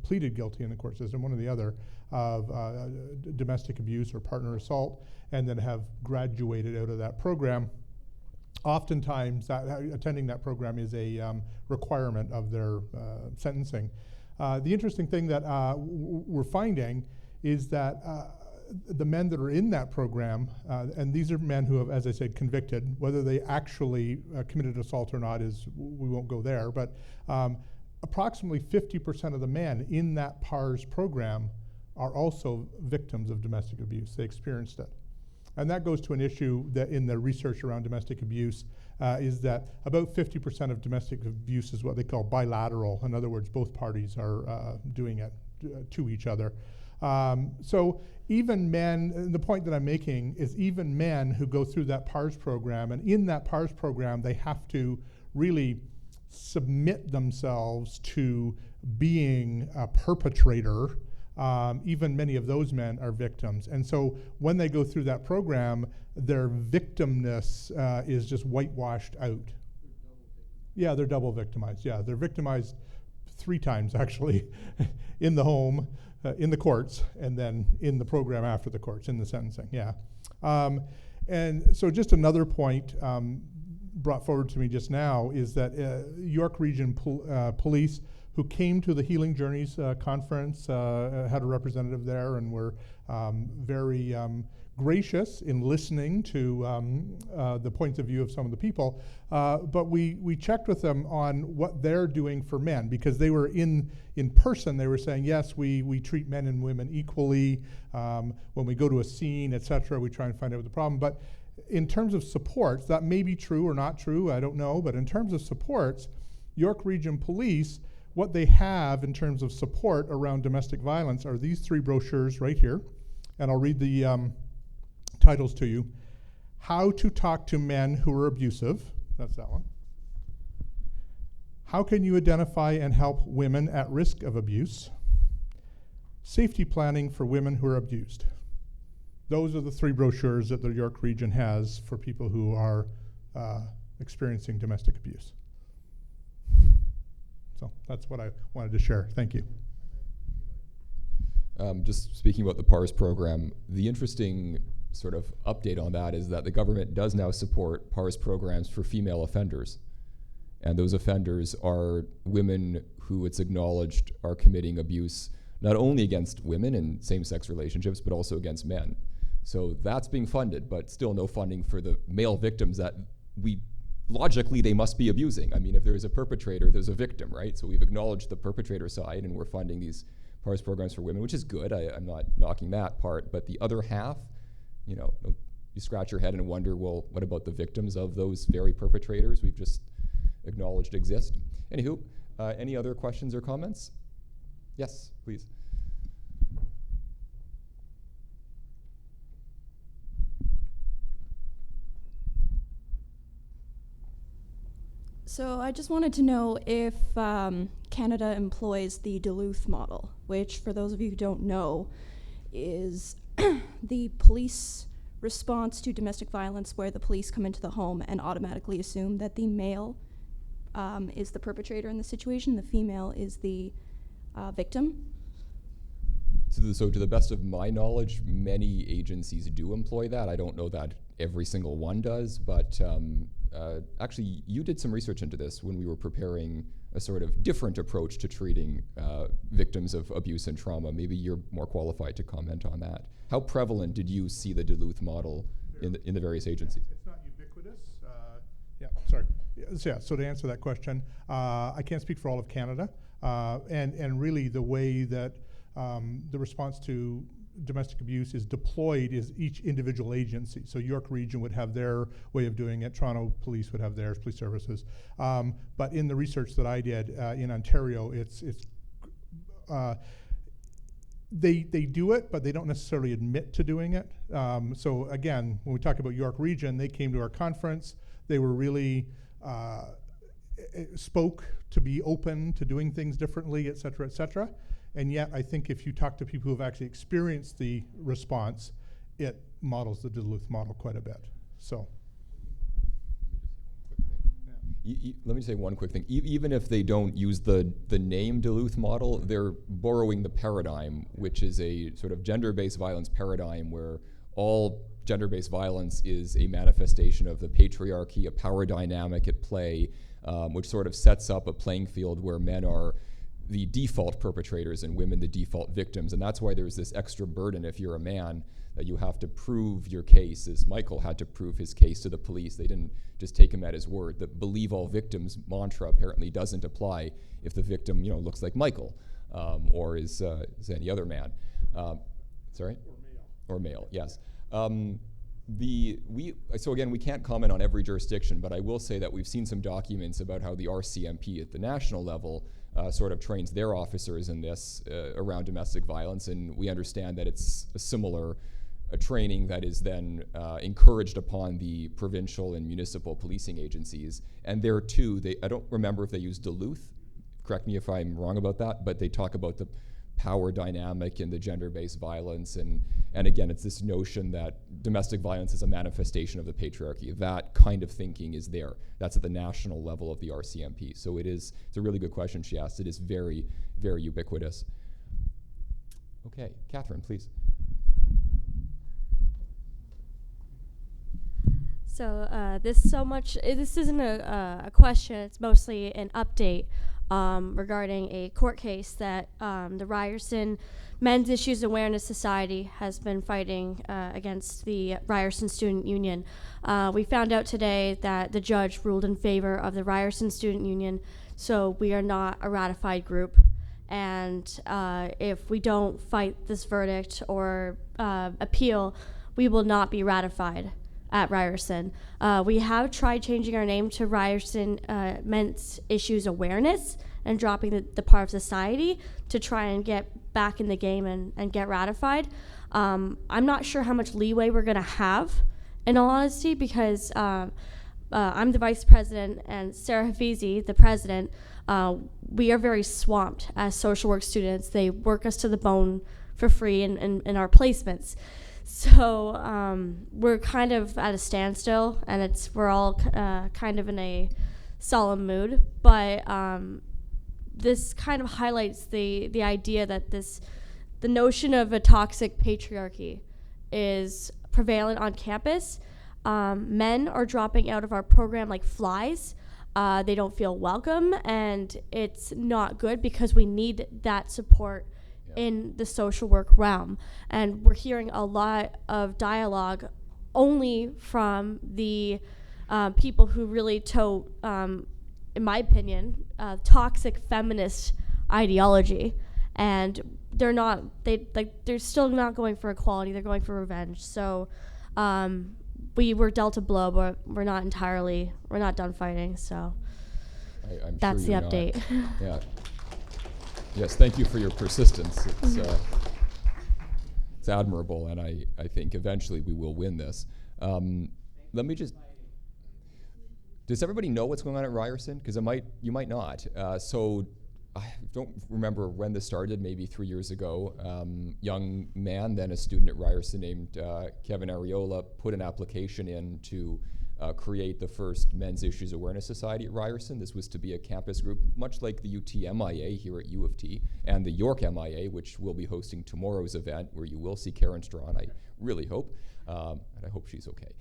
Speaker 3: pleaded guilty in the court system, one or the other, of domestic abuse or partner assault, and then have graduated out of that program. Oftentimes, attending that program is a requirement of their sentencing. The interesting thing that we're finding is that the men that are in that program, and these are men who have, as I said, convicted, whether they actually committed assault or not we won't go there, but approximately 50% of the men in that PARS program are also victims of domestic abuse. They experienced it. And that goes to an issue that in the research around domestic abuse is that about 50% of domestic abuse is what they call bilateral. In other words, both parties are doing it to each other. So even men, the point that I'm making is even men who go through that PARS program, and in that PARS program, they have to really submit themselves to being a perpetrator even many of those men are victims. And so when they go through that program, their victimness is just whitewashed out. Yeah, they're double victimized. Yeah, they're victimized 3 times actually in the home, in the courts, and then in the program after the courts, in the sentencing. Yeah. And so just another point brought forward to me just now is that York Region Police, who came to the Healing Journeys conference, had a representative there, and were very gracious in listening to the points of view of some of the people. But we checked with them on what they're doing for men, because they were in person. They were saying, yes, we treat men and women equally. When we go to a scene, etc., we try and find out what the problem. But in terms of supports, that may be true or not true, I don't know. But in terms of supports, York Region Police, what they have in terms of support around domestic violence are these 3 brochures right here. And I'll read the titles to you. How to Talk to Men Who Are Abusive. That's that one. How can you identify and help women at risk of abuse? Safety planning for women who are abused. Those are the 3 brochures that the York Region has for people who are experiencing domestic abuse. So that's what I wanted to share. Thank you.
Speaker 1: Just speaking about the PARS program, the interesting sort of update on that is that the government does now support PARS programs for female offenders. And those offenders are women who it's acknowledged are committing abuse not only against women in same-sex relationships, but also against men. So that's being funded, but still no funding for the male victims that logically they must be abusing. I mean, if there's a perpetrator, there's a victim, right? So we've acknowledged the perpetrator side, and we're funding these PARS programs for women, which is good. I'm not knocking that part, but the other half, you scratch your head and wonder, well, what about the victims of those very perpetrators we've just acknowledged exist? Anywho, any other questions or comments? Yes, please.
Speaker 11: So I just wanted to know if Canada employs the Duluth model, which, for those of you who don't know, is the police response to domestic violence, where the police come into the home and automatically assume that the male is the perpetrator in the situation, the female is the victim.
Speaker 1: So to the best of my knowledge, many agencies do employ that. I don't know that every single one does, but actually you did some research into this when we were preparing a sort of different approach to treating victims of abuse and trauma. Maybe you're more qualified to comment on that. How prevalent did you see the Duluth model in the various agencies?
Speaker 3: It's not ubiquitous. Sorry. Yeah, so to answer that question, I can't speak for all of Canada, and really the way that the response to domestic abuse is deployed is each individual agency. So York Region would have their way of doing it. Toronto Police would have theirs, police services. But in the research that I did in Ontario, they do it, but they don't necessarily admit to doing it. So again, when we talk about York Region, they came to our conference. They were really spoke to be open to doing things differently, et cetera, et cetera. And yet, I think if you talk to people who have actually experienced the response, it models the Duluth model quite a bit. So,
Speaker 1: let me say one quick thing. Even if they don't use the name Duluth model, they're borrowing the paradigm, which is a sort of gender-based violence paradigm where all gender-based violence is a manifestation of the patriarchy, a power dynamic at play, which sort of sets up a playing field where men are the default perpetrators and women the default victims. And that's why there's this extra burden if you're a man that you have to prove your case, as Michael had to prove his case to the police. They didn't just take him at his word. The believe all victims mantra apparently doesn't apply if the victim looks like Michael or is any other man. Sorry? Or male, yes. So again, we can't comment on every jurisdiction, but I will say that we've seen some documents about how the RCMP at the national level sort of trains their officers in this around domestic violence, and we understand that it's a similar training that is then encouraged upon the provincial and municipal policing agencies. And there too, I don't remember if they use Duluth, correct me if I'm wrong about that, but they talk about the power dynamic and the gender-based violence. And again, it's this notion that domestic violence is a manifestation of the patriarchy. That kind of thinking is there. That's at the national level of the RCMP. So it's a really good question she asked. It is very, very ubiquitous. Okay, Catherine, please.
Speaker 12: So this isn't a question. It's mostly an update regarding a court case that the Ryerson Men's Issues Awareness Society has been fighting against the Ryerson Student Union. We found out today that the judge ruled in favor of the Ryerson Student Union, so we are not a ratified group. And if we don't fight this verdict or appeal, we will not be ratified at Ryerson. We have tried changing our name to Ryerson Men's Issues Awareness and dropping the part of society to try and get back in the game and get ratified. I'm not sure how much leeway we're gonna have, in all honesty, because I'm the vice president and Sarah Hafizi, the president. We are very swamped as social work students. They work us to the bone for free in our placements. So we're kind of at a standstill, and we're all kind of in a solemn mood. But this kind of highlights the idea that the notion of a toxic patriarchy is prevalent on campus. Men are dropping out of our program like flies. They don't feel welcome, and it's not good because we need that support in the social work realm. And we're hearing a lot of dialogue only from the people who really tote, in my opinion, toxic feminist ideology. And they're still not going for equality, they're going for revenge. So we were dealt a blow, but we're not done fighting, so
Speaker 1: I'm
Speaker 12: that's
Speaker 1: sure
Speaker 12: the update.
Speaker 1: Yeah. Yes, thank you for your persistence. It's admirable, and I think eventually we will win this. Let me just. Does everybody know what's going on at Ryerson? Because you might not. So I don't remember when this started. Maybe 3 years ago. Young man, then a student at Ryerson named Kevin Areola, put an application in to create the first Men's Issues Awareness Society at Ryerson. This was to be a campus group, much like the UT MIA here at U of T, and the York MIA, which will be hosting tomorrow's event, where you will see Karen Straughan, I really hope, and I hope she's okay.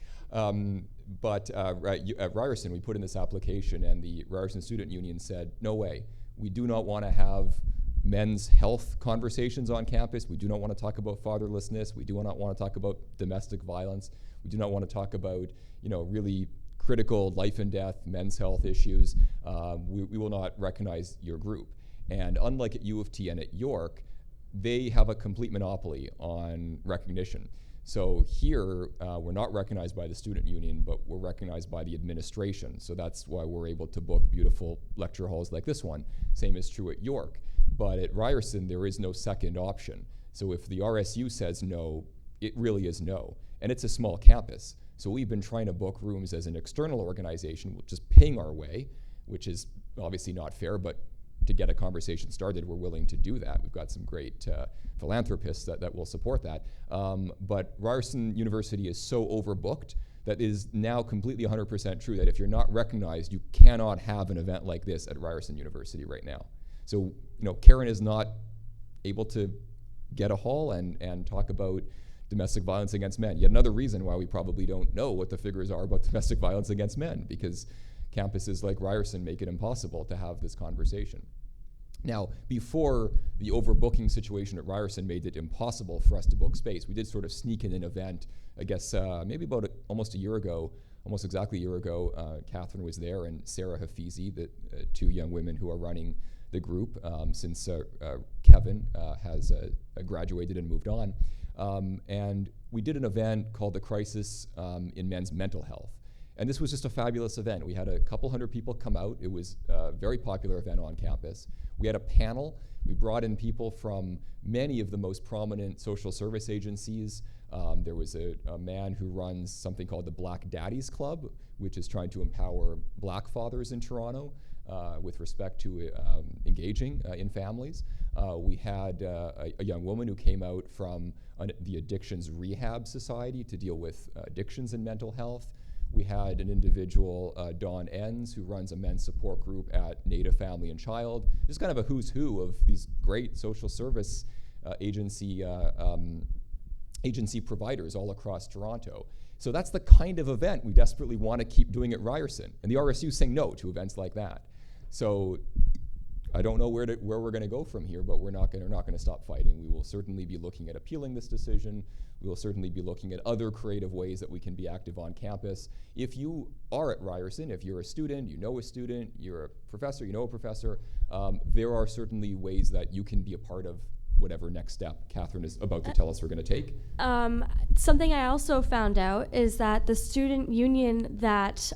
Speaker 1: But at Ryerson, we put in this application, and the Ryerson Student Union said, no way. We do not want to have men's health conversations on campus. We do not want to talk about fatherlessness. We do not want to talk about domestic violence. We do not want to talk about, really critical life and death, men's health issues. We will not recognize your group. And unlike at U of T and at York, they have a complete monopoly on recognition. So here, we're not recognized by the student union, but we're recognized by the administration. So that's why we're able to book beautiful lecture halls like this one. Same is true at York. But at Ryerson, there is no second option. So if the RSU says no, it really is no. And it's a small campus. So we've been trying to book rooms as an external organization, just paying our way, which is obviously not fair, but to get a conversation started, we're willing to do that. We've got some great philanthropists that will support that. But Ryerson University is so overbooked that is now completely 100% true that if you're not recognized, you cannot have an event like this at Ryerson University right now. So, Karen is not able to get a hall and talk about domestic violence against men. Yet another reason why we probably don't know what the figures are about domestic violence against men, because campuses like Ryerson make it impossible to have this conversation. Now, before the overbooking situation at Ryerson made it impossible for us to book space, we did sort of sneak in an event, I guess maybe about almost exactly a year ago, Catherine was there, and Sarah Hafizi, the two young women who are running the group since Kevin has graduated and moved on. And we did an event called The Crisis in Men's Mental Health. And this was just a fabulous event. We had a couple hundred people come out. It was a very popular event on campus. We had a panel. We brought in people from many of the most prominent social service agencies. There was a man who runs something called the Black Daddies Club, which is trying to empower black fathers in Toronto. with respect to engaging in families. We had a young woman who came out from the Addictions Rehab Society to deal with addictions and mental health. We had an individual, Dawn Enns, who runs a men's support group at Native Family and Child. Just kind of a who's who of these great social service agency providers all across Toronto. So that's the kind of event we desperately want to keep doing at Ryerson. And the RSU is saying no to events like that. So I don't know where we're going to go from here, but we're not going to stop fighting. We will certainly be looking at appealing this decision. We will certainly be looking at other creative ways that we can be active on campus. If you are at Ryerson, if you're a student, you know a student, you're a professor, you know a professor, there are certainly ways that you can be a part of whatever next step Catherine is about to tell us we're going to take.
Speaker 12: Something I also found out is that the student union that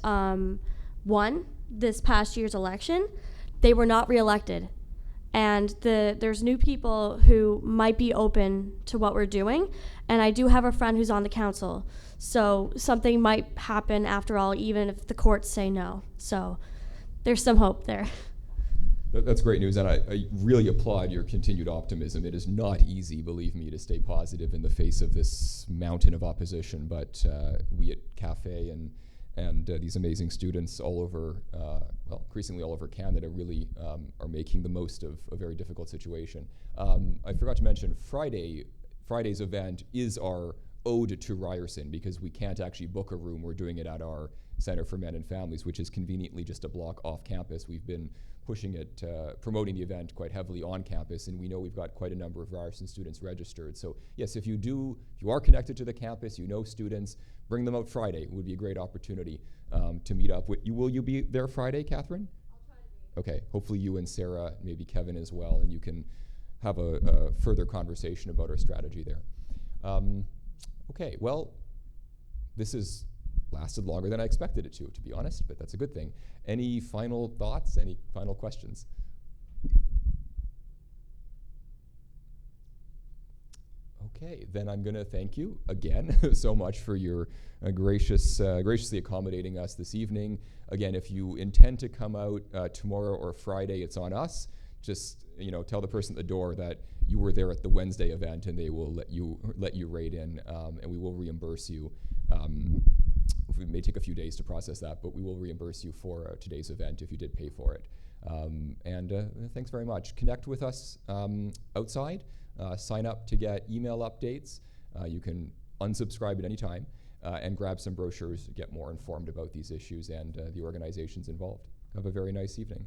Speaker 12: won this past year's election, they were not reelected. And there's new people who might be open to what we're doing. And I do have a friend who's on the council. So something might happen after all, even if the courts say no. So there's some hope there.
Speaker 1: That's great news, and I really applaud your continued optimism. It is not easy, believe me, to stay positive in the face of this mountain of opposition, but we at CAFE and these amazing students all over, well, increasingly all over Canada really are making the most of a very difficult situation. I forgot to mention Friday's event is our ode to Ryerson, because we can't actually book a room. We're doing it at our Center for Men and Families, which is conveniently just a block off campus. We've been pushing it, promoting the event quite heavily on campus, and we know we've got quite a number of Ryerson students registered. So yes, if you are connected to the campus, you know students, bring them out Friday. It would be a great opportunity to meet up. Will you be there Friday, Catherine?
Speaker 12: I'll try to be.
Speaker 1: Okay, hopefully you and Sarah, maybe Kevin as well, and you can have a further conversation about our strategy there. Okay, well, this has lasted longer than I expected it to be honest, but that's a good thing. Any final thoughts, any final questions? Okay, then I'm going to thank you again so much for your graciously accommodating us this evening. Again, if you intend to come out tomorrow or Friday, it's on us. Just tell the person at the door that you were there at the Wednesday event, and they will let you rate in, and we will reimburse you. It may take a few days to process that, but we will reimburse you for today's event if you did pay for it. Thanks very much. Connect with us outside. Sign up to get email updates. You can unsubscribe at any time and grab some brochures to get more informed about these issues and the organizations involved. Have a very nice evening.